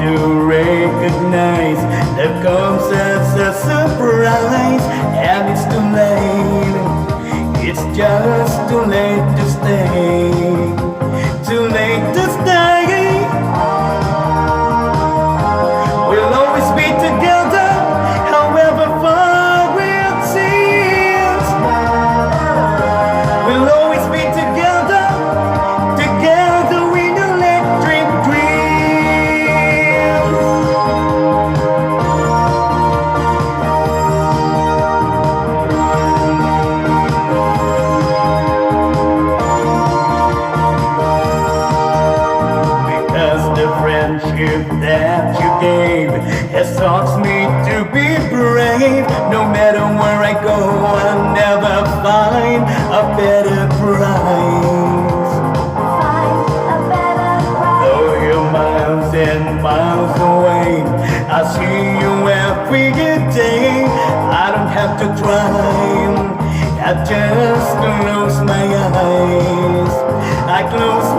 to recognize there comes as a surprise, and it's too late. It's just too late to stay. Too late to stay. We'll always be together, however far it seems. We'll always be together, together in electric dreams. Because the friendship that you gave has taught me to be brave. No matter where I go, I'll never find a better price. Though you're miles and miles away, I see you every day. I don't have to try, I just close my eyes. I close